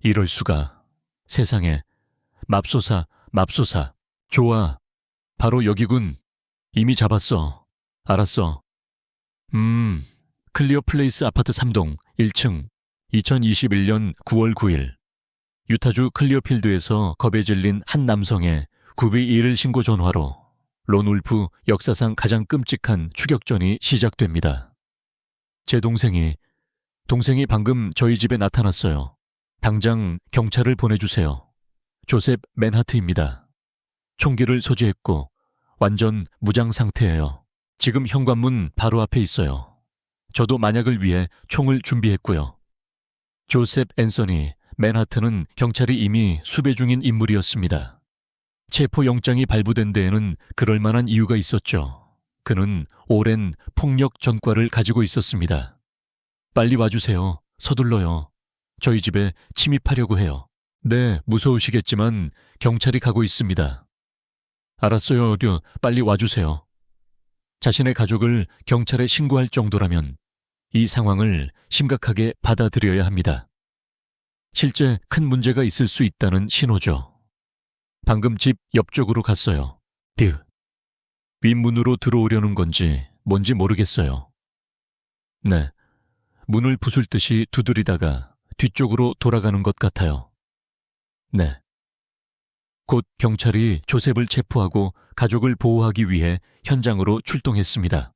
이럴 수가. 세상에. 맙소사, 맙소사. 좋아. 바로 여기군. 이미 잡았어. 알았어. 클리어 플레이스 아파트 3동 1층 2021년 9월 9일 유타주 클리어필드에서 겁에 질린 한 남성의 911 신고 전화로 론 울프 역사상 가장 끔찍한 추격전이 시작됩니다. 제 동생이 방금 저희 집에 나타났어요. 당장 경찰을 보내주세요. 조셉 맨하트입니다. 총기를 소지했고 완전 무장 상태예요. 지금 현관문 바로 앞에 있어요. 저도 만약을 위해 총을 준비했고요. 조셉 앤서니 맨하튼은 경찰이 이미 수배 중인 인물이었습니다. 체포영장이 발부된 데에는 그럴 만한 이유가 있었죠. 그는 오랜 폭력 전과를 가지고 있었습니다. 빨리 와주세요. 서둘러요. 저희 집에 침입하려고 해요. 네, 무서우시겠지만 경찰이 가고 있습니다. 알았어요. 빨리 와주세요. 자신의 가족을 경찰에 신고할 정도라면 이 상황을 심각하게 받아들여야 합니다. 실제 큰 문제가 있을 수 있다는 신호죠. 방금 집 옆쪽으로 갔어요. 윗문으로 들어오려는 건지 뭔지 모르겠어요. 네, 문을 부술 듯이 두드리다가 뒤쪽으로 돌아가는 것 같아요. 네. 곧 경찰이 조셉을 체포하고 가족을 보호하기 위해 현장으로 출동했습니다.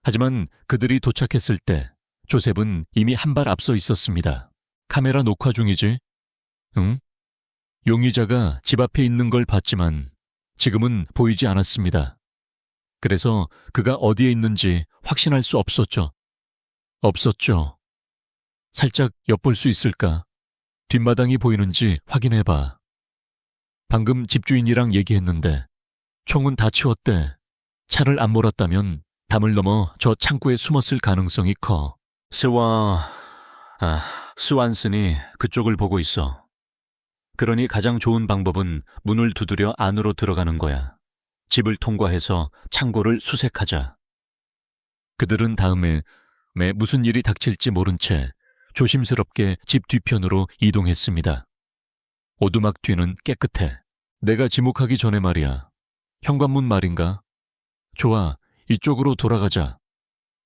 하지만 그들이 도착했을 때 조셉은 이미 한 발 앞서 있었습니다. 카메라 녹화 중이지? 응? 용의자가 집 앞에 있는 걸 봤지만 지금은 보이지 않았습니다. 그래서 그가 어디에 있는지 확신할 수 없었죠. 살짝 엿볼 수 있을까? 뒷마당이 보이는지 확인해봐. 방금 집주인이랑 얘기했는데 총은 다 치웠대. 차를 안 몰았다면 담을 넘어 저 창고에 숨었을 가능성이 커. 스완슨이 그쪽을 보고 있어. 그러니 가장 좋은 방법은 문을 두드려 안으로 들어가는 거야. 집을 통과해서 창고를 수색하자. 그들은 다음에 무슨 일이 닥칠지 모른 채 조심스럽게 집 뒤편으로 이동했습니다. 오두막 뒤는 깨끗해. 내가 지목하기 전에 말이야. 현관문 말인가? 좋아, 이쪽으로 돌아가자.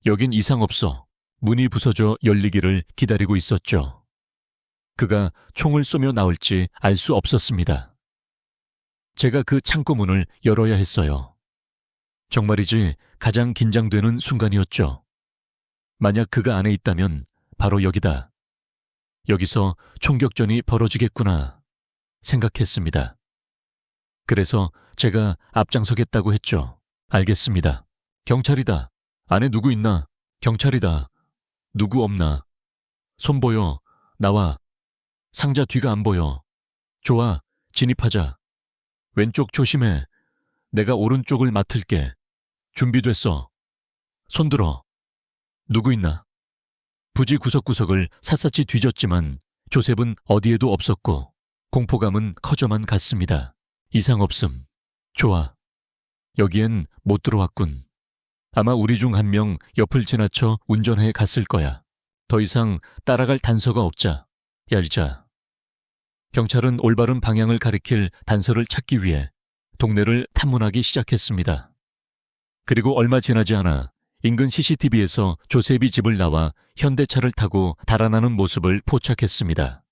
여긴 이상 없어. 문이 부서져 열리기를 기다리고 있었죠. 그가 총을 쏘며 나올지 알 수 없었습니다. 제가 그 창고 문을 열어야 했어요. 정말이지 가장 긴장되는 순간이었죠. 만약 그가 안에 있다면 바로 여기다. 여기서 총격전이 벌어지겠구나 생각했습니다. 그래서 제가 앞장서겠다고 했죠. 알겠습니다. 경찰이다. 안에 누구 있나? 경찰이다. 누구 없나? 손 보여. 나와. 상자 뒤가 안 보여. 좋아. 진입하자. 왼쪽 조심해. 내가 오른쪽을 맡을게. 준비됐어. 손 들어. 누구 있나? 부지 구석구석을 샅샅이 뒤졌지만 조셉은 어디에도 없었고 공포감은 커져만 갔습니다. 이상 없음. 좋아. 여기엔 못 들어왔군. 아마 우리 중 한 명 옆을 지나쳐 운전해 갔을 거야. 더 이상 따라갈 단서가 없자. 열자. 경찰은 올바른 방향을 가리킬 단서를 찾기 위해 동네를 탐문하기 시작했습니다. 그리고 얼마 지나지 않아 인근 CCTV에서 조셉이 집을 나와 현대차를 타고 달아나는 모습을 포착했습니다.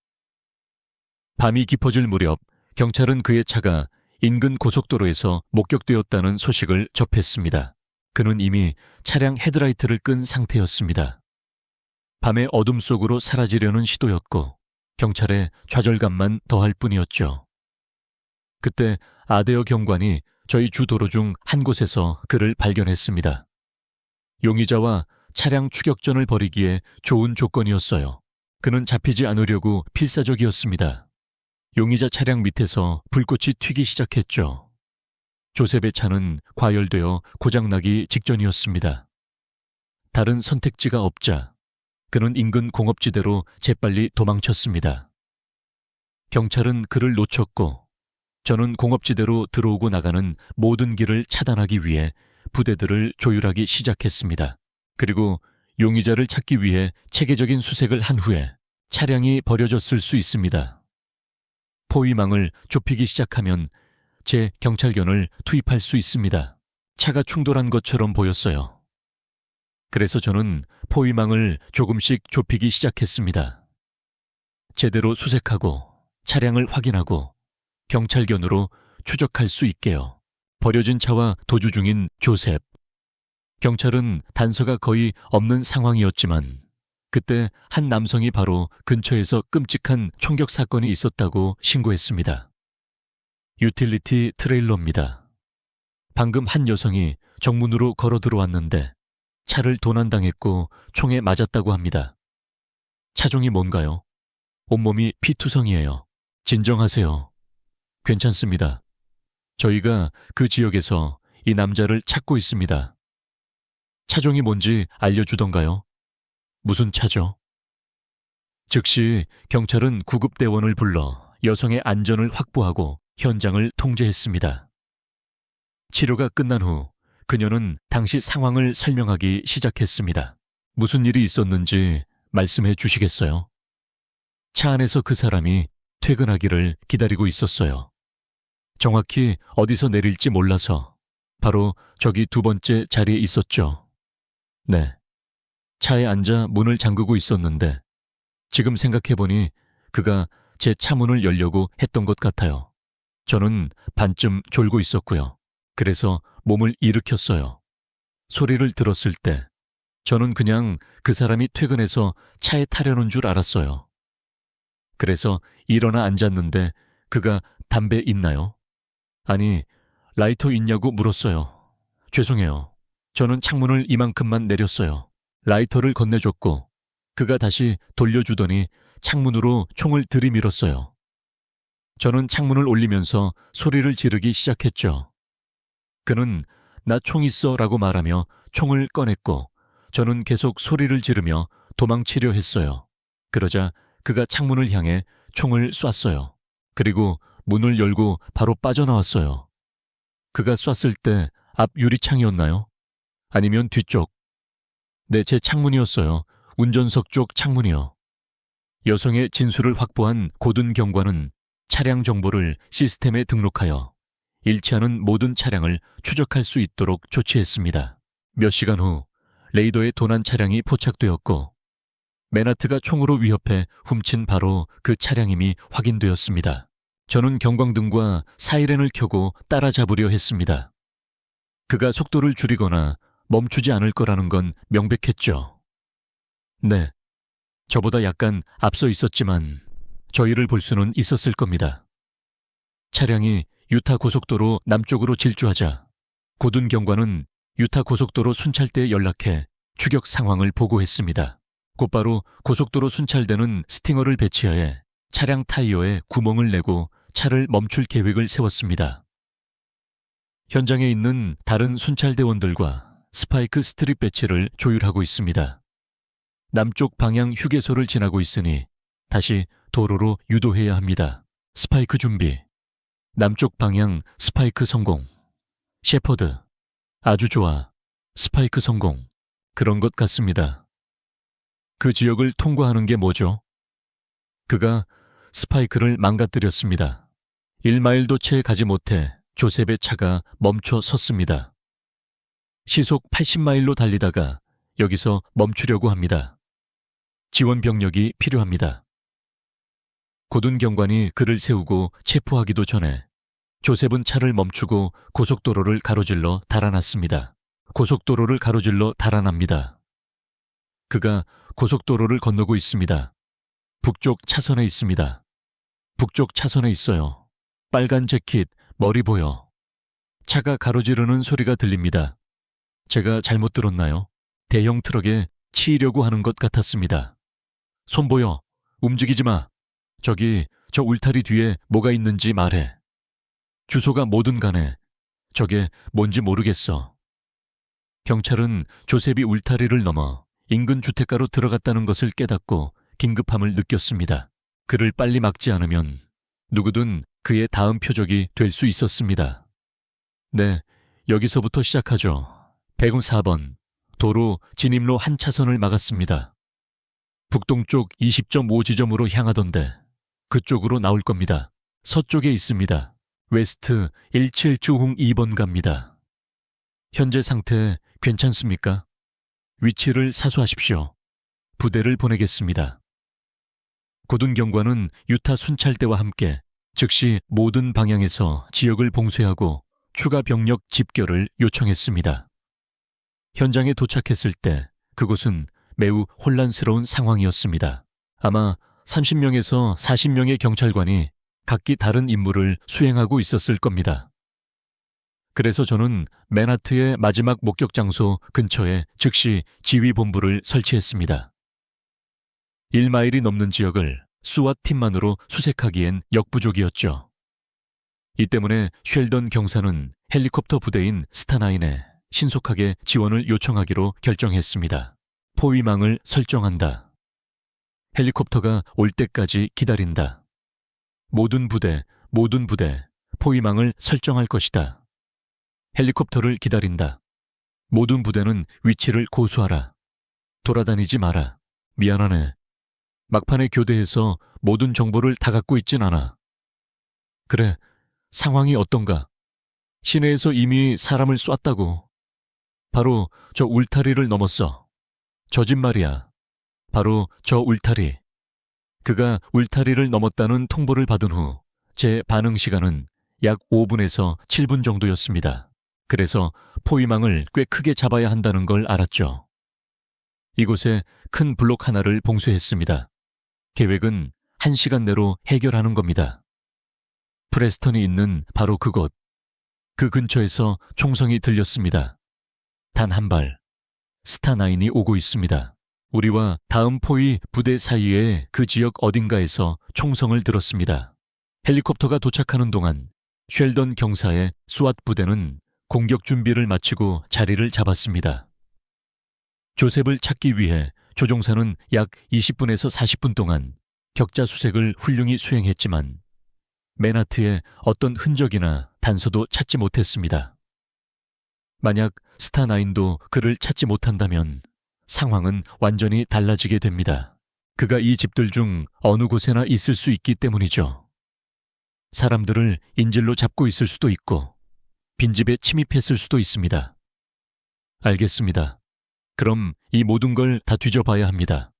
밤이 깊어질 무렵 경찰은 그의 차가 인근 고속도로에서 목격되었다는 소식을 접했습니다. 그는 이미 차량 헤드라이트를 끈 상태였습니다. 밤의 어둠 속으로 사라지려는 시도였고 경찰의 좌절감만 더할 뿐이었죠. 그때 아데어 경관이 저희 주 도로 중 한 곳에서 그를 발견했습니다. 용의자와 차량 추격전을 벌이기에 좋은 조건이었어요. 그는 잡히지 않으려고 필사적이었습니다. 용의자 차량 밑에서 불꽃이 튀기 시작했죠. 조셉의 차는 과열되어 고장나기 직전이었습니다. 다른 선택지가 없자 그는 인근 공업지대로 재빨리 도망쳤습니다. 경찰은 그를 놓쳤고 저는 공업지대로 들어오고 나가는 모든 길을 차단하기 위해 부대들을 조율하기 시작했습니다. 그리고 용의자를 찾기 위해 체계적인 수색을 한 후에 차량이 버려졌을 수 있습니다. 포위망을 좁히기 시작하면 제 경찰견을 투입할 수 있습니다. 차가 충돌한 것처럼 보였어요. 그래서 저는 포위망을 조금씩 좁히기 시작했습니다. 제대로 수색하고 차량을 확인하고 경찰견으로 추적할 수 있게요. 버려진 차와 도주 중인 조셉. 경찰은 단서가 거의 없는 상황이었지만 그때 한 남성이 바로 근처에서 끔찍한 총격 사건이 있었다고 신고했습니다. 유틸리티 트레일러입니다. 방금 한 여성이 정문으로 걸어 들어왔는데 차를 도난당했고 총에 맞았다고 합니다. 차종이 뭔가요? 온몸이 피투성이에요. 진정하세요. 괜찮습니다. 저희가 그 지역에서 이 남자를 찾고 있습니다. 차종이 뭔지 알려주던가요? 무슨 차죠? 즉시 경찰은 구급대원을 불러 여성의 안전을 확보하고 현장을 통제했습니다. 치료가 끝난 후 그녀는 당시 상황을 설명하기 시작했습니다. 무슨 일이 있었는지 말씀해 주시겠어요? 차 안에서 그 사람이 퇴근하기를 기다리고 있었어요. 정확히 어디서 내릴지 몰라서 바로 저기 두 번째 자리에 있었죠. 네. 차에 앉아 문을 잠그고 있었는데 지금 생각해보니 그가 제 차 문을 열려고 했던 것 같아요. 저는 반쯤 졸고 있었고요. 그래서 몸을 일으켰어요. 소리를 들었을 때 저는 그냥 그 사람이 퇴근해서 차에 타려는 줄 알았어요. 그래서 일어나 앉았는데 그가 담배 있나요? 아니, 라이터 있냐고 물었어요. 죄송해요. 저는 창문을 이만큼만 내렸어요. 라이터를 건네줬고 그가 다시 돌려주더니 창문으로 총을 들이밀었어요. 저는 창문을 올리면서 소리를 지르기 시작했죠. 그는 나 총 있어 라고 말하며 총을 꺼냈고 저는 계속 소리를 지르며 도망치려 했어요. 그러자 그가 창문을 향해 총을 쐈어요. 그리고 문을 열고 바로 빠져나왔어요. 그가 쐈을 때 앞 유리창이었나요? 아니면 뒤쪽? 네, 제 창문이었어요. 운전석 쪽 창문이요. 여성의 진술을 확보한 고든 경관은 차량 정보를 시스템에 등록하여 일치하는 모든 차량을 추적할 수 있도록 조치했습니다. 몇 시간 후 레이더에 도난 차량이 포착되었고 메나트가 총으로 위협해 훔친 바로 그 차량임이 확인되었습니다. 저는 경광등과 사이렌을 켜고 따라잡으려 했습니다. 그가 속도를 줄이거나 멈추지 않을 거라는 건 명백했죠. 네, 저보다 약간 앞서 있었지만 저희를 볼 수는 있었을 겁니다. 차량이 유타 고속도로 남쪽으로 질주하자 고든 경관은 유타 고속도로 순찰대에 연락해 추격 상황을 보고했습니다. 곧바로 고속도로 순찰대는 스팅어를 배치하여 차량 타이어에 구멍을 내고 차를 멈출 계획을 세웠습니다. 현장에 있는 다른 순찰대원들과 스파이크 스트립 배치를 조율하고 있습니다. 남쪽 방향 휴게소를 지나고 있으니 다시 도로로 유도해야 합니다. 스파이크 준비. 남쪽 방향 스파이크 성공. 셰퍼드. 아주 좋아. 스파이크 성공. 그런 것 같습니다. 그 지역을 통과하는 게 뭐죠? 그가 스파이크를 망가뜨렸습니다. 1마일도 채 가지 못해 조셉의 차가 멈춰 섰습니다. 시속 80마일로 달리다가 여기서 멈추려고 합니다. 지원 병력이 필요합니다. 고든 경관이 그를 세우고 체포하기도 전에 조셉은 차를 멈추고 고속도로를 가로질러 달아났습니다. 고속도로를 가로질러 달아납니다. 그가 고속도로를 건너고 있습니다. 북쪽 차선에 있습니다. 북쪽 차선에 있어요. 빨간 재킷, 머리 보여. 차가 가로지르는 소리가 들립니다. 제가 잘못 들었나요? 대형 트럭에 치이려고 하는 것 같았습니다. 손 보여. 움직이지 마. 저기 저 울타리 뒤에 뭐가 있는지 말해. 주소가 뭐든 간에 저게 뭔지 모르겠어. 경찰은 조셉이 울타리를 넘어 인근 주택가로 들어갔다는 것을 깨닫고 긴급함을 느꼈습니다. 그를 빨리 막지 않으면 누구든 그의 다음 표적이 될 수 있었습니다. 네, 여기서부터 시작하죠. 104번. 도로 진입로 한 차선을 막았습니다. 북동쪽 20.5 지점으로 향하던데 그쪽으로 나올 겁니다. 서쪽에 있습니다. 웨스트 17주홍 2번 갑니다. 현재 상태 괜찮습니까? 위치를 사수하십시오. 부대를 보내겠습니다. 고든 경관은 유타 순찰대와 함께 즉시 모든 방향에서 지역을 봉쇄하고 추가 병력 집결을 요청했습니다. 현장에 도착했을 때 그곳은 매우 혼란스러운 상황이었습니다. 아마 30명에서 40명의 경찰관이 각기 다른 임무를 수행하고 있었을 겁니다. 그래서 저는 맨하트의 마지막 목격 장소 근처에 즉시 지휘본부를 설치했습니다. 1마일이 넘는 지역을 수왓팀만으로 수색하기엔 역부족이었죠. 이 때문에 쉘던 경사는 헬리콥터 부대인 스타나인에 신속하게 지원을 요청하기로 결정했습니다. 포위망을 설정한다. 헬리콥터가 올 때까지 기다린다. 모든 부대, 포위망을 설정할 것이다. 헬리콥터를 기다린다. 모든 부대는 위치를 고수하라. 돌아다니지 마라. 미안하네. 막판에 교대해서 모든 정보를 다 갖고 있진 않아. 그래, 상황이 어떤가? 시내에서 이미 사람을 쐈다고. 바로 저 울타리를 넘었어. 저 집 말이야. 바로 저 울타리. 그가 울타리를 넘었다는 통보를 받은 후 제 반응 시간은 약 5분에서 7분 정도였습니다. 그래서 포위망을 꽤 크게 잡아야 한다는 걸 알았죠. 이곳에 큰 블록 하나를 봉쇄했습니다. 계획은 1시간 내로 해결하는 겁니다. 프레스턴이 있는 바로 그곳. 그 근처에서 총성이 들렸습니다. 단 한 발. 스타9이 오고 있습니다. 우리와 다음 포위 부대 사이에 그 지역 어딘가에서 총성을 들었습니다. 헬리콥터가 도착하는 동안 쉘던 경사의 수왓 부대는 공격 준비를 마치고 자리를 잡았습니다. 조셉을 찾기 위해 조종사는 약 20분에서 40분 동안 격자 수색을 훌륭히 수행했지만 맨하트에 어떤 흔적이나 단서도 찾지 못했습니다. 만약 스타9도 그를 찾지 못한다면 상황은 완전히 달라지게 됩니다. 그가 이 집들 중 어느 곳에나 있을 수 있기 때문이죠. 사람들을 인질로 잡고 있을 수도 있고 빈집에 침입했을 수도 있습니다. 알겠습니다. 그럼 이 모든 걸 다 뒤져봐야 합니다.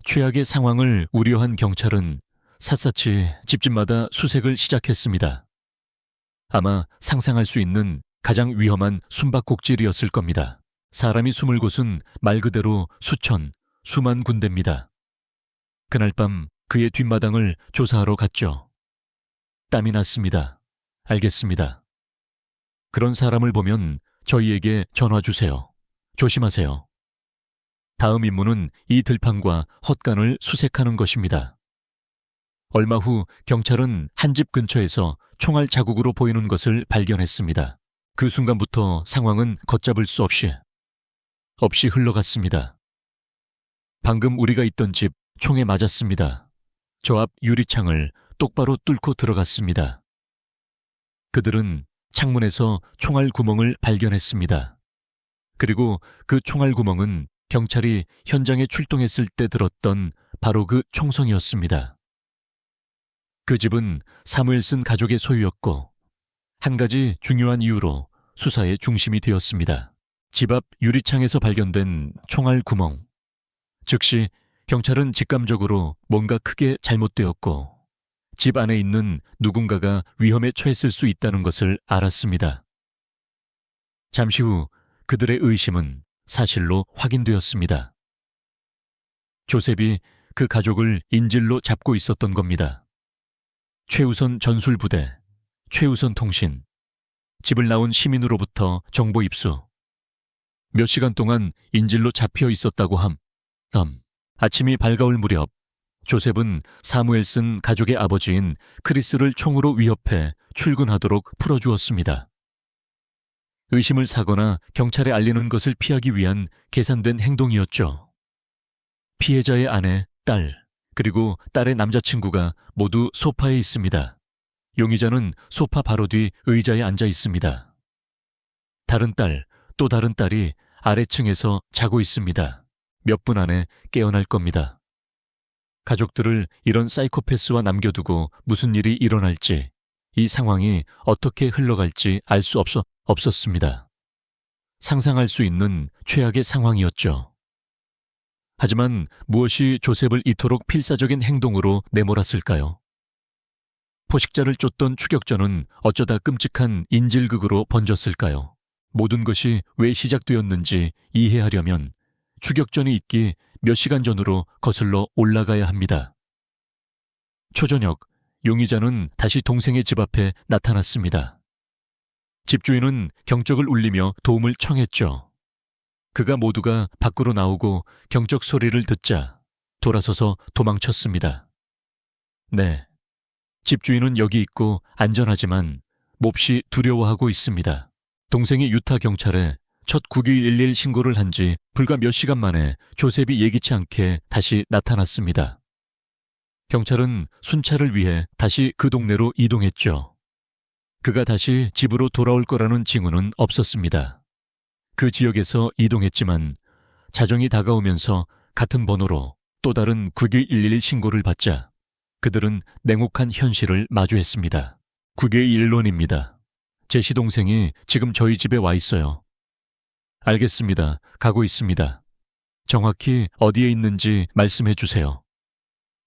최악의 상황을 우려한 경찰은 샅샅이 집집마다 수색을 시작했습니다. 아마 상상할 수 있는 가장 위험한 숨바꼭질이었을 겁니다. 사람이 숨을 곳은 말 그대로 수천, 수만 군데입니다. 그날 밤 그의 뒷마당을 조사하러 갔죠. 땀이 났습니다. 알겠습니다. 그런 사람을 보면 저희에게 전화 주세요. 조심하세요. 다음 임무는 이 들판과 헛간을 수색하는 것입니다. 얼마 후 경찰은 한 집 근처에서 총알 자국으로 보이는 것을 발견했습니다. 그 순간부터 상황은 걷잡을 수 없이 흘러갔습니다. 방금 우리가 있던 집 총에 맞았습니다. 저 앞 유리창을 똑바로 뚫고 들어갔습니다. 그들은 창문에서 총알 구멍을 발견했습니다. 그리고 그 총알 구멍은 경찰이 현장에 출동했을 때 들었던 바로 그 총성이었습니다. 그 집은 사무엘슨 가족의 소유였고 한 가지 중요한 이유로 수사의 중심이 되었습니다. 집 앞 유리창에서 발견된 총알 구멍. 즉시 경찰은 직감적으로 뭔가 크게 잘못되었고 집 안에 있는 누군가가 위험에 처했을 수 있다는 것을 알았습니다. 잠시 후 그들의 의심은 사실로 확인되었습니다. 조셉이 그 가족을 인질로 잡고 있었던 겁니다. 최우선 전술부대, 최우선 통신, 집을 나온 시민으로부터 정보 입수. 몇 시간 동안 인질로 잡혀 있었다고 함. 아침이 밝아올 무렵 조셉은 사무엘슨 가족의 아버지인 크리스를 총으로 위협해 출근하도록 풀어주었습니다. 의심을 사거나 경찰에 알리는 것을 피하기 위한 계산된 행동이었죠. 피해자의 아내, 딸, 그리고 딸의 남자친구가 모두 소파에 있습니다. 용의자는 소파 바로 뒤 의자에 앉아 있습니다. 다른 딸, 또 다른 딸이 아래층에서 자고 있습니다. 몇 분 안에 깨어날 겁니다. 가족들을 이런 사이코패스와 남겨두고 무슨 일이 일어날지, 이 상황이 어떻게 흘러갈지 알 수 없었습니다. 상상할 수 있는 최악의 상황이었죠. 하지만 무엇이 조셉을 이토록 필사적인 행동으로 내몰았을까요? 포식자를 쫓던 추격전은 어쩌다 끔찍한 인질극으로 번졌을까요? 모든 것이 왜 시작되었는지 이해하려면 추격전이 있기 몇 시간 전으로 거슬러 올라가야 합니다. 초저녁, 용의자는 다시 동생의 집 앞에 나타났습니다. 집주인은 경적을 울리며 도움을 청했죠. 그가 모두가 밖으로 나오고 경적 소리를 듣자 돌아서서 도망쳤습니다. 네, 집주인은 여기 있고 안전하지만 몹시 두려워하고 있습니다. 동생이 유타 경찰에 첫 911 신고를 한 지 불과 몇 시간 만에 조셉이 예기치 않게 다시 나타났습니다. 경찰은 순찰을 위해 다시 그 동네로 이동했죠. 그가 다시 집으로 돌아올 거라는 징후는 없었습니다. 그 지역에서 이동했지만 자정이 다가오면서 같은 번호로 또 다른 911 신고를 받자 그들은 냉혹한 현실을 마주했습니다. 911원입니다. 제 시동생이 지금 저희 집에 와 있어요. 알겠습니다. 가고 있습니다. 정확히 어디에 있는지 말씀해 주세요.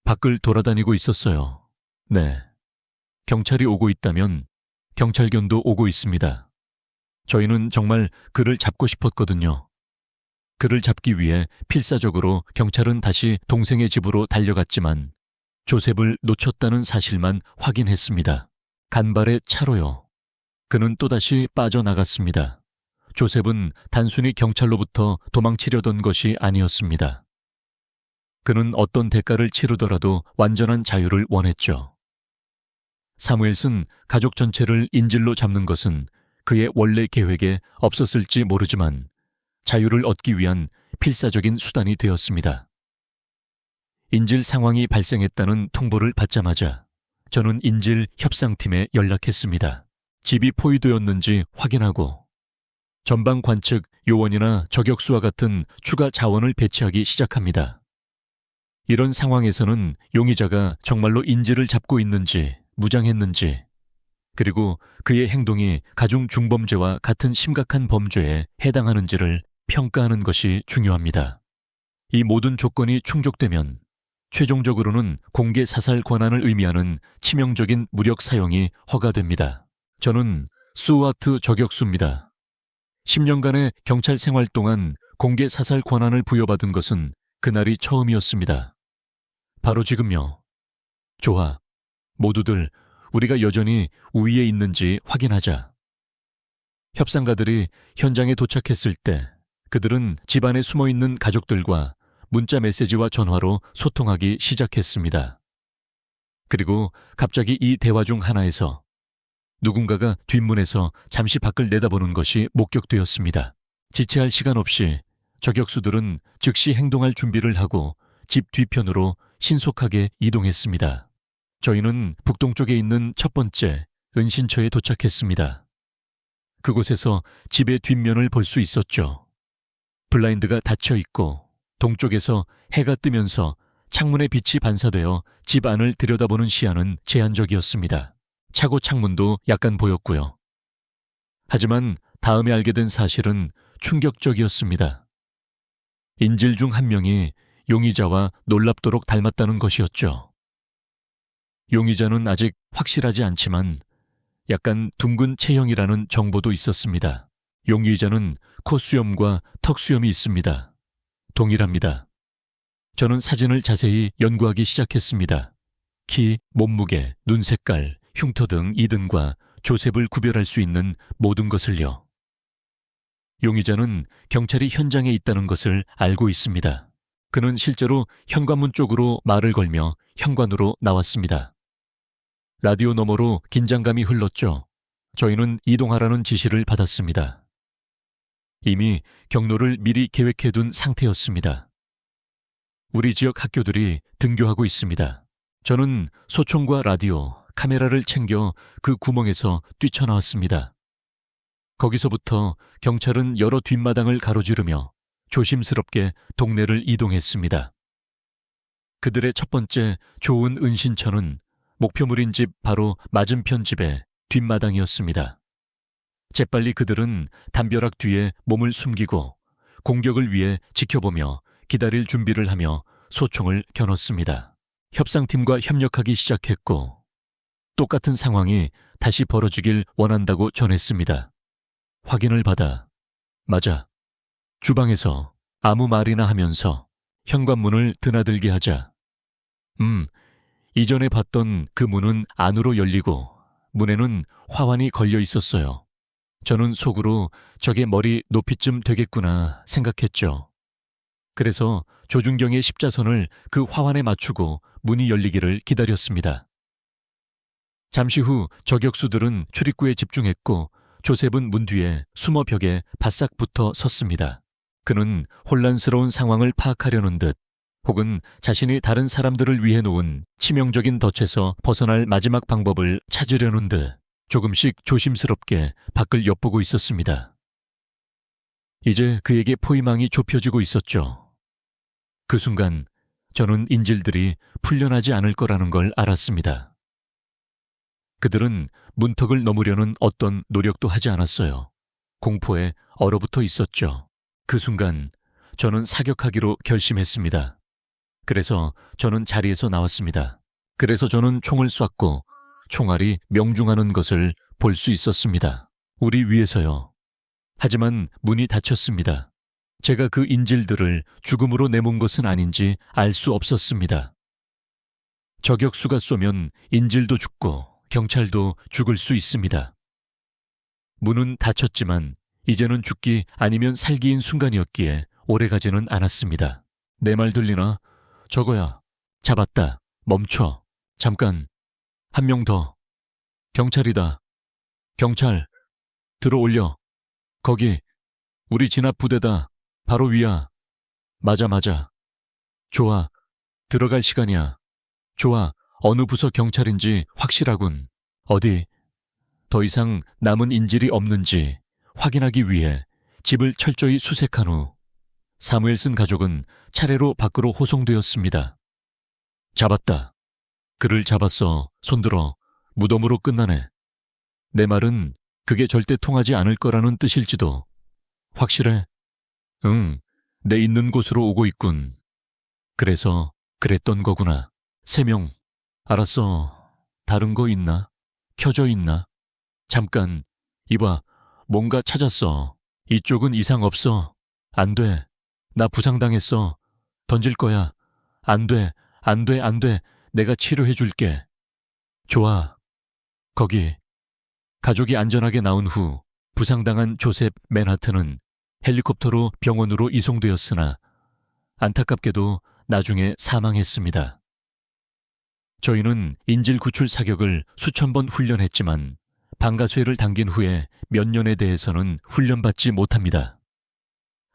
밖을 돌아다니고 있었어요. 네. 경찰이 오고 있다면 경찰견도 오고 있습니다. 저희는 정말 그를 잡고 싶었거든요. 그를 잡기 위해 필사적으로 경찰은 다시 동생의 집으로 달려갔지만 조셉을 놓쳤다는 사실만 확인했습니다. 간발의 차로요. 그는 또다시 빠져나갔습니다. 조셉은 단순히 경찰로부터 도망치려던 것이 아니었습니다. 그는 어떤 대가를 치르더라도 완전한 자유를 원했죠. 사무엘은 가족 전체를 인질로 잡는 것은 그의 원래 계획에 없었을지 모르지만 자유를 얻기 위한 필사적인 수단이 되었습니다. 인질 상황이 발생했다는 통보를 받자마자 저는 인질 협상팀에 연락했습니다. 집이 포위되었는지 확인하고 전방 관측 요원이나 저격수와 같은 추가 자원을 배치하기 시작합니다. 이런 상황에서는 용의자가 정말로 인질을 잡고 있는지 무장했는지 그리고 그의 행동이 가중 중범죄와 같은 심각한 범죄에 해당하는지를 평가하는 것이 중요합니다. 이 모든 조건이 충족되면 최종적으로는 공개 사살 권한을 의미하는 치명적인 무력 사용이 허가됩니다. 저는 스와트 저격수입니다. 10년간의 경찰 생활 동안 공개 사살 권한을 부여받은 것은 그날이 처음이었습니다. 바로 지금요. 좋아. 모두들 우리가 여전히 우위에 있는지 확인하자. 협상가들이 현장에 도착했을 때 그들은 집안에 숨어있는 가족들과 문자 메시지와 전화로 소통하기 시작했습니다. 그리고 갑자기 이 대화 중 하나에서 누군가가 뒷문에서 잠시 밖을 내다보는 것이 목격되었습니다. 지체할 시간 없이 저격수들은 즉시 행동할 준비를 하고 집 뒤편으로 신속하게 이동했습니다. 저희는 북동쪽에 있는 첫 번째 은신처에 도착했습니다. 그곳에서 집의 뒷면을 볼 수 있었죠. 블라인드가 닫혀 있고 동쪽에서 해가 뜨면서 창문의 빛이 반사되어 집 안을 들여다보는 시야는 제한적이었습니다. 차고 창문도 약간 보였고요. 하지만 다음에 알게 된 사실은 충격적이었습니다. 인질 중 한 명이 용의자와 놀랍도록 닮았다는 것이었죠. 용의자는 아직 확실하지 않지만 약간 둥근 체형이라는 정보도 있었습니다. 용의자는 콧수염과 턱수염이 있습니다. 동일합니다. 저는 사진을 자세히 연구하기 시작했습니다. 키, 몸무게, 눈 색깔, 흉터 등 이등과 조셉을 구별할 수 있는 모든 것을요. 용의자는 경찰이 현장에 있다는 것을 알고 있습니다. 그는 실제로 현관문 쪽으로 말을 걸며 현관으로 나왔습니다. 라디오 너머로 긴장감이 흘렀죠. 저희는 이동하라는 지시를 받았습니다. 이미 경로를 미리 계획해둔 상태였습니다. 우리 지역 학교들이 등교하고 있습니다. 저는 소총과 라디오, 카메라를 챙겨 그 구멍에서 뛰쳐나왔습니다. 거기서부터 경찰은 여러 뒷마당을 가로지르며 조심스럽게 동네를 이동했습니다. 그들의 첫 번째 좋은 은신처는 목표물인 집 바로 맞은편 집의 뒷마당이었습니다. 재빨리 그들은 담벼락 뒤에 몸을 숨기고 공격을 위해 지켜보며 기다릴 준비를 하며 소총을 겨눴습니다. 협상팀과 협력하기 시작했고 똑같은 상황이 다시 벌어지길 원한다고 전했습니다. 확인을 받아 맞아. 주방에서 아무 말이나 하면서 현관문을 드나들게 하자. 이전에 봤던 그 문은 안으로 열리고 문에는 화환이 걸려 있었어요. 저는 속으로 저게 머리 높이쯤 되겠구나 생각했죠. 그래서 조준경의 십자선을 그 화환에 맞추고 문이 열리기를 기다렸습니다. 잠시 후 저격수들은 출입구에 집중했고 조셉은 문 뒤에 숨어 벽에 바싹 붙어 섰습니다. 그는 혼란스러운 상황을 파악하려는 듯 혹은 자신이 다른 사람들을 위해 놓은 치명적인 덫에서 벗어날 마지막 방법을 찾으려는 듯 조금씩 조심스럽게 밖을 엿보고 있었습니다. 이제 그에게 포위망이 좁혀지고 있었죠. 그 순간 저는 인질들이 풀려나지 않을 거라는 걸 알았습니다. 그들은 문턱을 넘으려는 어떤 노력도 하지 않았어요. 공포에 얼어붙어 있었죠. 그 순간 저는 사격하기로 결심했습니다. 그래서 저는 자리에서 나왔습니다. 그래서 저는 총을 쐈고 총알이 명중하는 것을 볼 수 있었습니다. 우리 위에서요. 하지만 문이 닫혔습니다. 제가 그 인질들을 죽음으로 내몬 것은 아닌지 알 수 없었습니다. 저격수가 쏘면 인질도 죽고 경찰도 죽을 수 있습니다. 문은 닫혔지만 이제는 죽기 아니면 살기인 순간이었기에 오래가지는 않았습니다. 내 말 들리나? 저거야. 잡았다. 멈춰. 잠깐. 한 명 더. 경찰이다. 경찰. 들어올려. 거기. 우리 진압 부대다. 바로 위야. 맞아. 좋아. 들어갈 시간이야. 좋아. 어느 부서 경찰인지 확실하군. 어디? 더 이상 남은 인질이 없는지 확인하기 위해 집을 철저히 수색한 후 사무엘슨 가족은 차례로 밖으로 호송되었습니다. 잡았다. 그를 잡았어. 손들어. 무덤으로 끝나네. 내 말은 그게 절대 통하지 않을 거라는 뜻일지도. 확실해? 응. 내 있는 곳으로 오고 있군. 그래서 그랬던 거구나. 3명. 알았어. 다른 거 있나? 켜져 있나? 잠깐. 이봐. 뭔가 찾았어. 이쪽은 이상 없어. 안 돼. 나 부상당했어. 던질 거야. 안 돼. 내가 치료해 줄게. 좋아. 거기. 가족이 안전하게 나온 후 부상당한 조셉 맨하튼은 헬리콥터로 병원으로 이송되었으나 안타깝게도 나중에 사망했습니다. 저희는 인질 구출 사격을 수천 번 훈련했지만 방가쇠를 당긴 후에 몇 년에 대해서는 훈련받지 못합니다.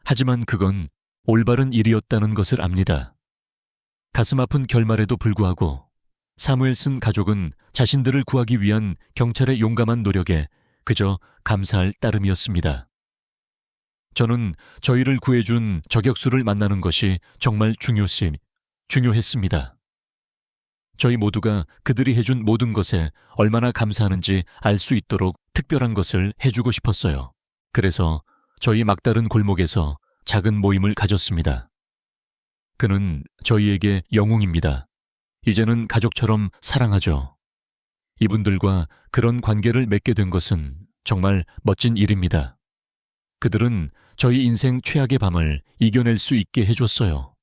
하지만 그건 올바른 일이었다는 것을 압니다. 가슴 아픈 결말에도 불구하고 사무엘슨 가족은 자신들을 구하기 위한 경찰의 용감한 노력에 그저 감사할 따름이었습니다. 저는 저희를 구해준 저격수를 만나는 것이 정말 중요했습니다. 저희 모두가 그들이 해준 모든 것에 얼마나 감사하는지 알 수 있도록 특별한 것을 해주고 싶었어요. 그래서 저희 막다른 골목에서 작은 모임을 가졌습니다. 그는 저희에게 영웅입니다. 이제는 가족처럼 사랑하죠. 이분들과 그런 관계를 맺게 된 것은 정말 멋진 일입니다. 그들은 저희 인생 최악의 밤을 이겨낼 수 있게 해줬어요.